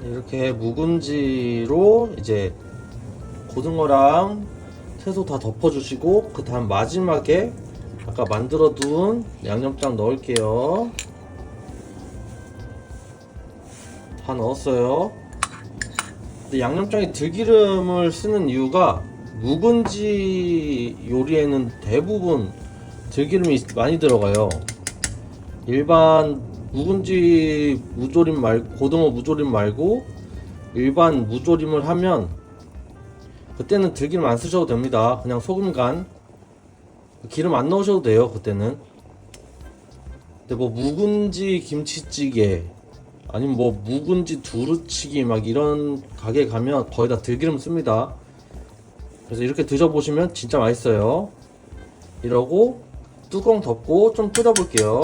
이렇게 묵은지로 이제 고등어랑 채소 다 덮어주시고 그 다음 마지막에 아까 만들어둔 양념장 넣을게요. 다 넣었어요. 근데 양념장에 들기름을 쓰는 이유가 묵은지 요리에는 대부분 들기름이 많이 들어가요. 일반 묵은지 무조림 말고 고등어 무조림 말고 일반 무조림을 하면 그때는 들기름 안 쓰셔도 됩니다. 그냥 소금 간 기름 안 넣으셔도 돼요. 그때는. 근데 뭐 묵은지 김치찌개 아니면 뭐 묵은지 두루치기 막 이런 가게 가면 거의 다 들기름 씁니다. 그래서 이렇게 드셔보시면 진짜 맛있어요. 이러고 뚜껑 덮고 좀 끓여볼게요.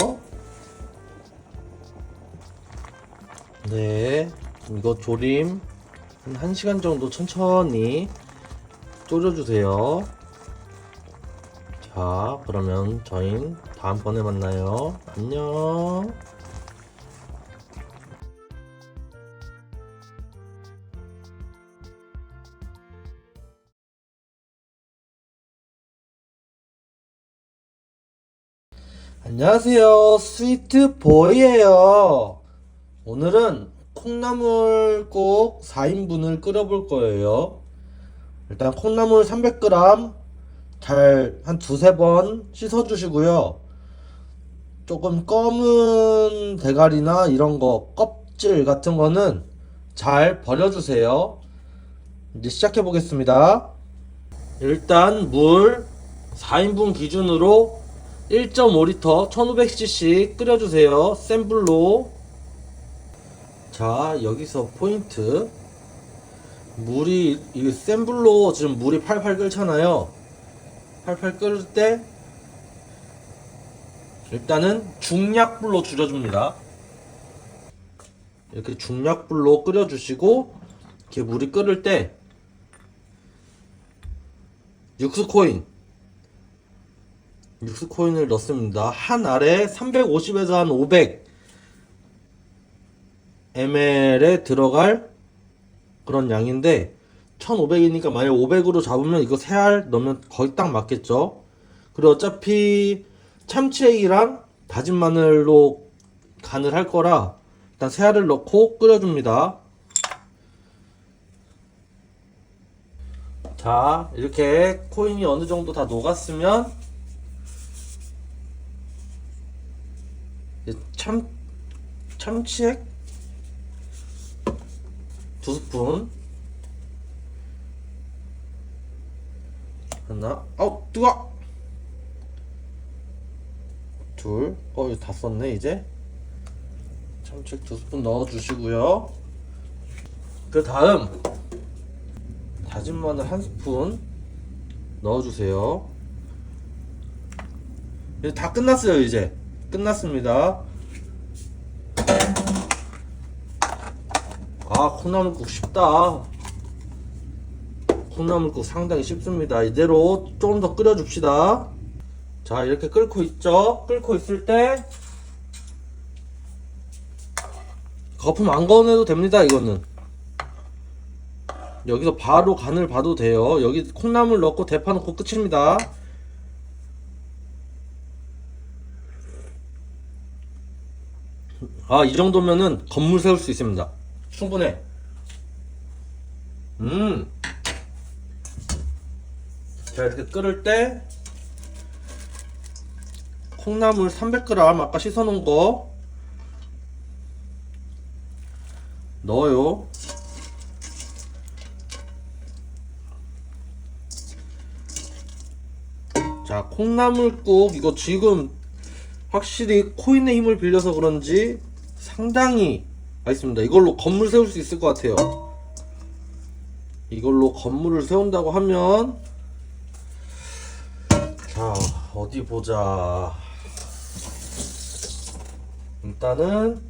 네, 이거 조림 한 1시간 정도 천천히 졸여주세요. 자, 그러면 저희 다음번에 만나요. 안녕. 안녕하세요. 스위트 보이예요. 오늘은 콩나물국 4인분을 끓여볼 거예요. 일단 콩나물 300g 잘 한 두세 번 씻어주시고요. 조금 검은 대가리나 이런 거 껍질 같은 거는 잘 버려주세요. 이제 시작해 보겠습니다. 일단 물 4인분 기준으로 1.5리터 1500cc 끓여주세요. 센 불로. 자, 여기서 포인트. 물이 이게 센 불로 지금 물이 팔팔 끓잖아요. 팔팔 끓을 때 일단은 중약불로 줄여줍니다. 이렇게 중약불로 끓여주시고 이렇게 물이 끓을 때 육수코인을 넣습니다. 한 알에 350에서 한 500ml에 들어갈 그런 양인데 1500이니까 만약 500으로 잡으면 이거 3알 넣으면 거의 딱 맞겠죠. 그리고 어차피 참치액이랑 다진 마늘로 간을 할 거라 일단 새알을 넣고 끓여줍니다. 자, 이렇게 코인이 어느 정도 다 녹았으면 이제 참치액 2스푼 하나, 뜨거! 둘, 이거 다 썼네 이제. 참치액 2스푼 넣어주시고요. 그 다음 다진 마늘 1스푼 넣어주세요. 이제 다 끝났어요. 이제 끝났습니다. 콩나물국 쉽다. 콩나물국 상당히 쉽습니다. 이대로 조금 더 끓여줍시다. 자, 이렇게 끓고 있죠? 끓고 있을 때 거품 안 꺼내도 됩니다. 이거는 여기서 바로 간을 봐도 돼요. 여기 콩나물 넣고 대파 넣고 끝입니다. 이 정도면은 건물 세울 수 있습니다. 충분해. 자, 이렇게 끓을 때 콩나물 300g 아까 씻어놓은 거 넣어요. 자, 콩나물국 이거 지금 확실히 코인의 힘을 빌려서 그런지 상당히 맛있습니다. 이걸로 건물 세울 수 있을 것 같아요. 이걸로 건물을 세운다고 하면, 자, 어디 보자. 일단은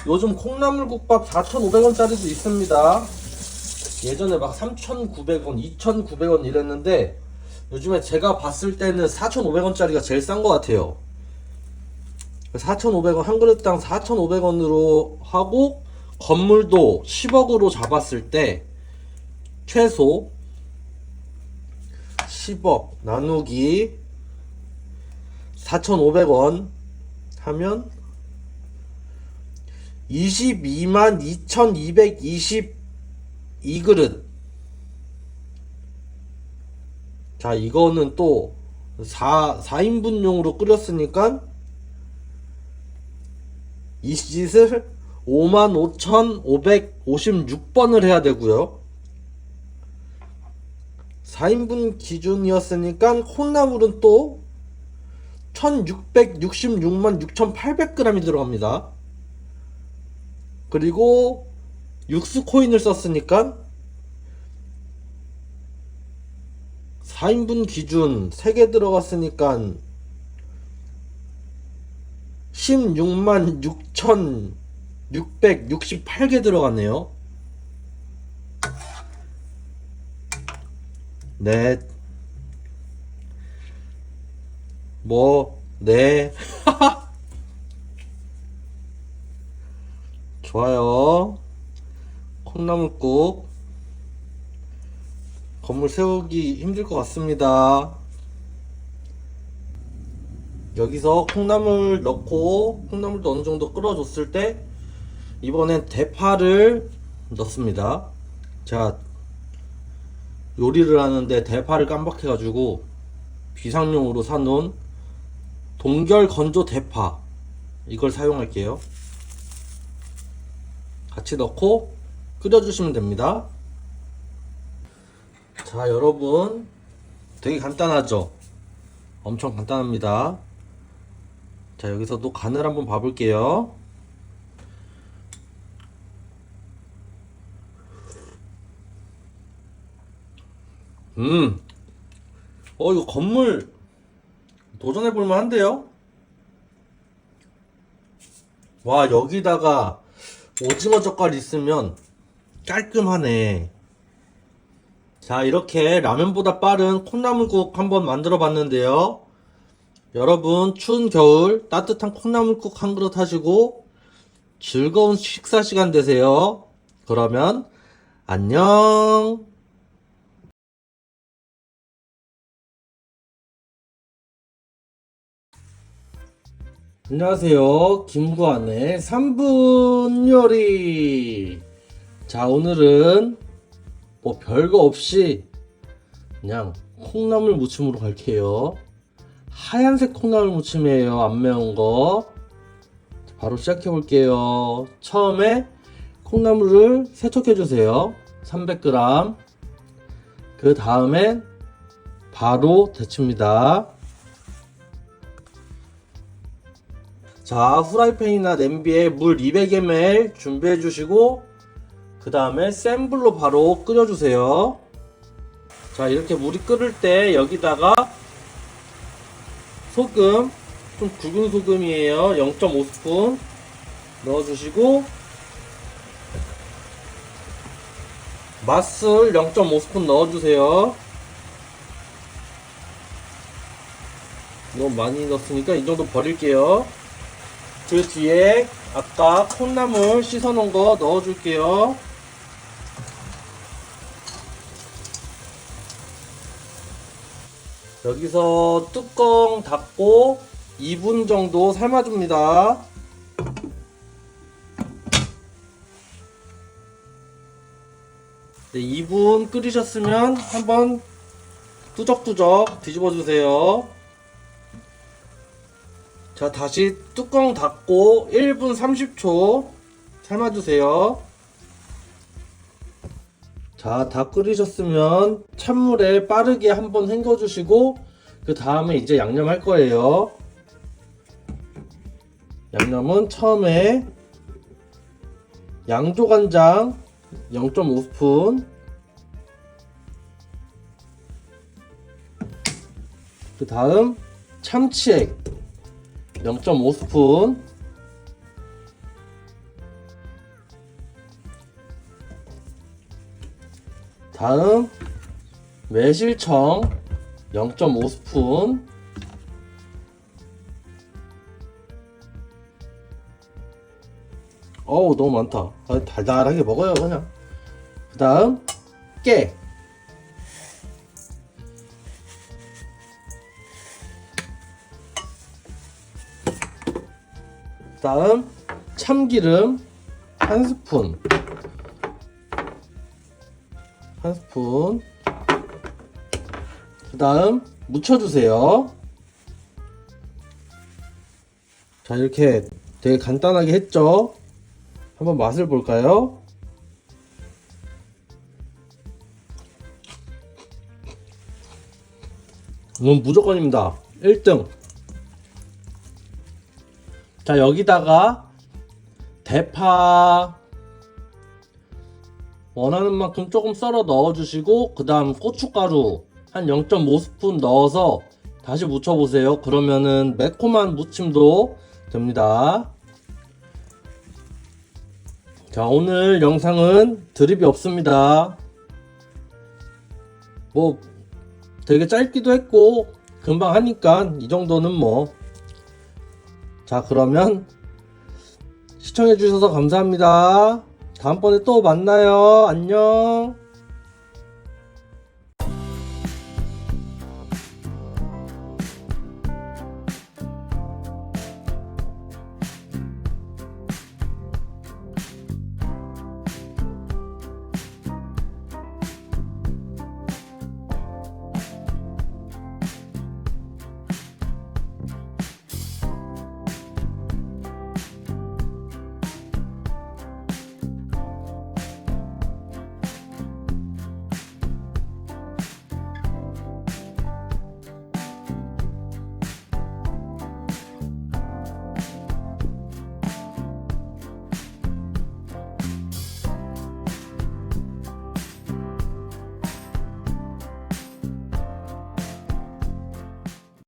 요즘 콩나물국밥 4,500원짜리도 있습니다. 예전에 막 3,900원, 2,900원 이랬는데 요즘에 제가 봤을 때는 4,500원짜리가 제일 싼 것 같아요. 4,500원, 한 그릇당 4,500원으로 하고 건물도 10억으로 잡았을 때 최소 10억 나누기 4,500원 하면 22만 2,222그릇. 자, 이거는 또 4인분용으로 끓였으니까 이 짓을 55,556번을 해야 되고요. 4인분 기준이었으니까 콩나물은 또 1666만 6,800g이 들어갑니다. 그리고 육수 코인을 썼으니까 4인분 기준 3개 들어갔으니까 16만 6,668개 들어갔네요. 네. 네. 좋아요. 콩나물국 건물 세우기 힘들 것 같습니다. 여기서 콩나물 넣고 콩나물도 어느 정도 끓어줬을 때 이번엔 대파를 넣습니다. 제가 요리를 하는데 대파를 깜빡해가지고 비상용으로 사놓은 동결 건조 대파 이걸 사용할게요. 같이 넣고 끓여주시면 됩니다. 자, 여러분 되게 간단하죠? 엄청 간단합니다. 자, 여기서도 간을 한번 봐볼게요. 이거 건물 도전해볼만 한데요? 와, 여기다가 오징어 젓갈 있으면 깔끔하네. 자, 이렇게 라면보다 빠른 콩나물국 한번 만들어 봤는데요. 여러분, 추운 겨울 따뜻한 콩나물국 한 그릇 하시고 즐거운 식사 시간 되세요. 그러면 안녕. 안녕하세요. 김구한의 3분 요리. 자, 오늘은 뭐 별거 없이 그냥 콩나물 무침으로 갈게요. 하얀색 콩나물 무침이에요. 안 매운 거. 바로 시작해 볼게요. 처음에 콩나물을 세척해 주세요. 300g. 그 다음에 바로 데칩니다. 자, 후라이팬이나 냄비에 물 200ml 준비해 주시고 그 다음에 센 불로 바로 끓여 주세요. 자, 이렇게 물이 끓을 때 여기다가 소금, 좀 굵은 소금이에요. 0.5스푼 넣어 주시고 맛술 0.5스푼 넣어 주세요. 너무 많이 넣었으니까 이 정도 버릴게요. 그 뒤에 아까 콩나물 씻어 놓은 거 넣어 줄게요. 여기서 뚜껑 닫고 2분 정도 삶아줍니다. 네, 2분 끓이셨으면 한번 뚜적뚜적 뒤집어 주세요. 자, 다시 뚜껑 닫고 1분 30초 삶아주세요. 자, 다 끓이셨으면 찬물에 빠르게 한번 헹궈주시고 그 다음에 이제 양념 할 거예요. 양념은 처음에 양조간장 0.5스푼, 그 다음 참치액 0.5스푼, 다음 매실청 0.5스푼, 어우 너무 많다. 달달하게 먹어요 그냥. 그 다음 깨, 다음 참기름 1스푼, 그 다음 묻혀주세요. 자, 이렇게 되게 간단하게 했죠. 한번 맛을 볼까요? 이건 무조건입니다. 1등. 자, 여기다가 대파 원하는 만큼 조금 썰어 넣어주시고 그 다음 고춧가루 한 0.5스푼 넣어서 다시 무쳐보세요. 그러면은 매콤한 무침도 됩니다. 자, 오늘 영상은 드립이 없습니다. 뭐 되게 짧기도 했고 금방 하니까 이 정도는 뭐. 자, 그러면 시청해주셔서 감사합니다. 다음번에 또 만나요. 안녕.